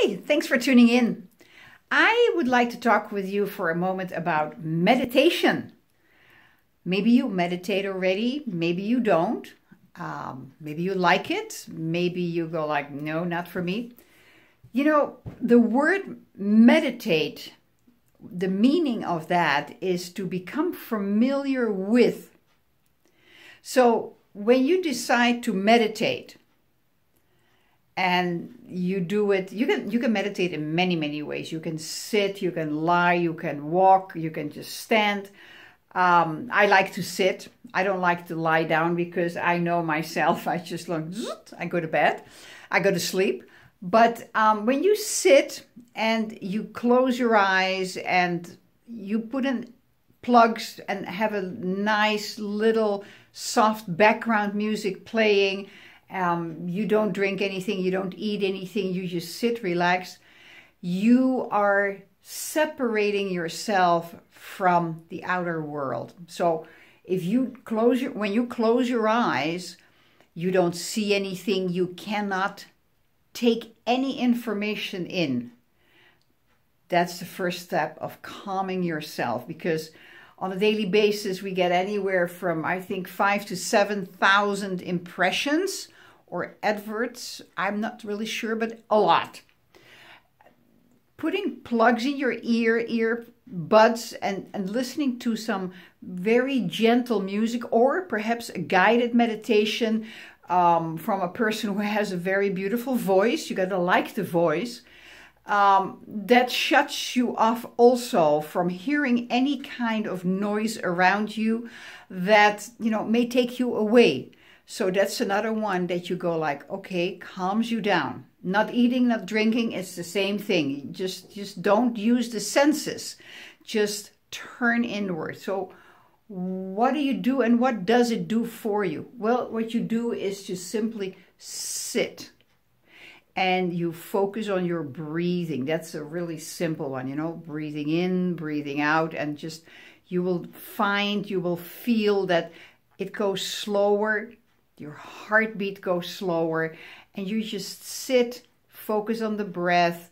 Hi, thanks for tuning in. I would like to talk with you for a moment about meditation. Maybe you meditate already, maybe you don't. Maybe you like it, maybe you go like, no, not for me. You know, the word meditate, the meaning of that is to become familiar with. So when you decide to meditate, and you do it, you can meditate in many ways. You can sit, you can lie, you can walk, you can just stand. I like to sit. I don't like to lie down because I know myself. I just like, I go to bed, I go to sleep. But when you sit and you close your eyes and you put in plugs and have a nice little soft background music playing, you don't drink anything, you don't eat anything, you just sit, relax. You are separating yourself from the outer world. So if you when you close your eyes, you don't see anything, you cannot take any information in. That's the first step of calming yourself, because on a daily basis we get anywhere from, I think, 5,000 to 7,000 impressions or adverts. I'm not really sure, but a lot. Putting plugs in your earbuds and listening to some very gentle music, or perhaps a guided meditation from a person who has a very beautiful voice. You gotta like the voice. That shuts you off also from hearing any kind of noise around you that, may take you away. So that's another one that you go like, okay, calms you down. Not eating, not drinking, it's the same thing. Just don't use the senses. Just turn inward. So what do you do and what does it do for you? Well, what you do is just simply sit and you focus on your breathing. That's a really simple one, breathing in, breathing out, and just you will feel that it goes slower. Your heartbeat goes slower, and you just sit, focus on the breath,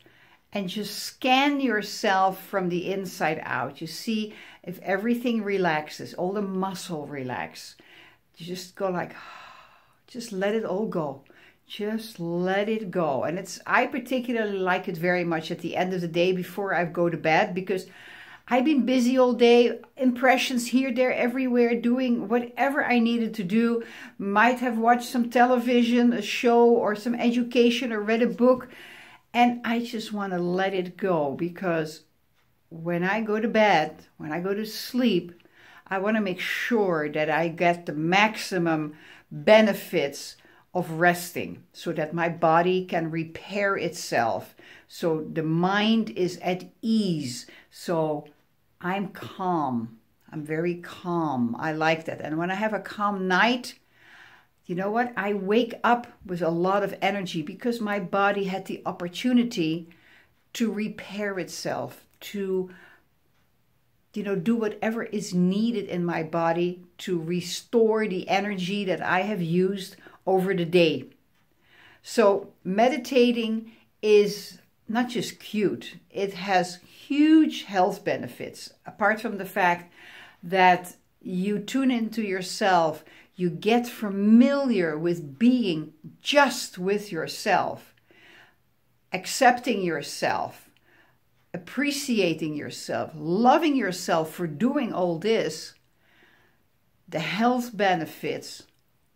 and just scan yourself from the inside out. You see if everything relaxes, all the muscle relax. You just go like, just let it all go. Just let it go. And I particularly like it very much at the end of the day before I go to bed, because I've been busy all day, impressions here, there, everywhere, doing whatever I needed to do. Might have watched some television, a show, or some education, or read a book. And I just want to let it go, because when I go to bed, when I go to sleep, I want to make sure that I get the maximum benefits of resting, so that my body can repair itself. So the mind is at ease. So I'm calm. I'm very calm. I like that. And when I have a calm night, you know what? I wake up with a lot of energy, because my body had the opportunity to repair itself, to do whatever is needed in my body to restore the energy that I have used over the day. So meditating is not just cute, it has huge health benefits. Apart from the fact that you tune into yourself, you get familiar with being just with yourself, accepting yourself, appreciating yourself, loving yourself for doing all this. The health benefits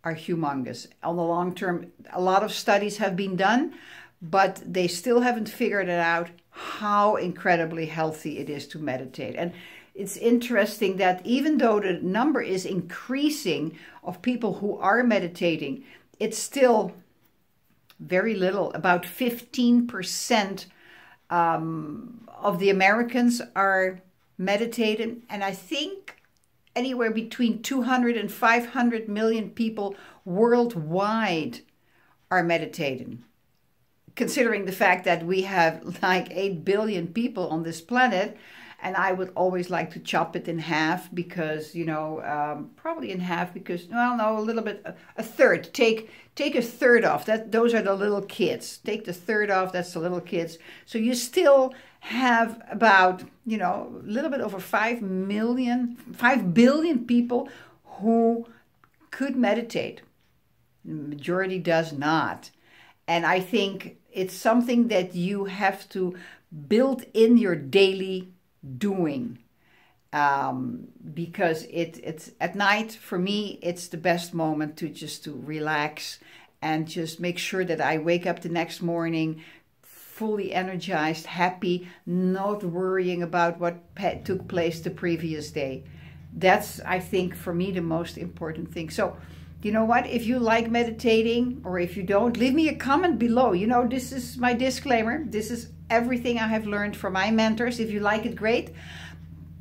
are humongous. On the long term, a lot of studies have been done, but they still haven't figured it out how incredibly healthy it is to meditate. And it's interesting that even though the number is increasing of people who are meditating, it's still very little. About 15% of the Americans are meditating, and I think anywhere between 200 and 500 million people worldwide are meditating. Considering the fact that we have like 8 billion people on this planet, and I would always like to chop it in half because, probably in half because, well, no, a little bit, a third. Take a third off. Those are the little kids. Take the third off. That's the little kids. So you still have about, a little bit over 5 billion people who could meditate. The majority does not. And I think it's something that you have to build in your daily doing. Because it's at night, for me, it's the best moment to relax and just make sure that I wake up the next morning fully energized, happy, not worrying about what took place the previous day. That's, I think, for me, the most important thing. So, you know what? If you like meditating or if you don't, leave me a comment below. This is my disclaimer. This is everything I have learned from my mentors. If you like it, great.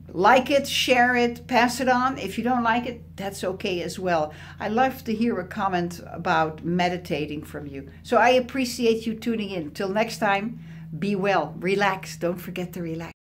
Like it, share it, pass it on. If you don't like it, that's okay as well. I love to hear a comment about meditating from you. So I appreciate you tuning in. Till next time, be well, relax. Don't forget to relax.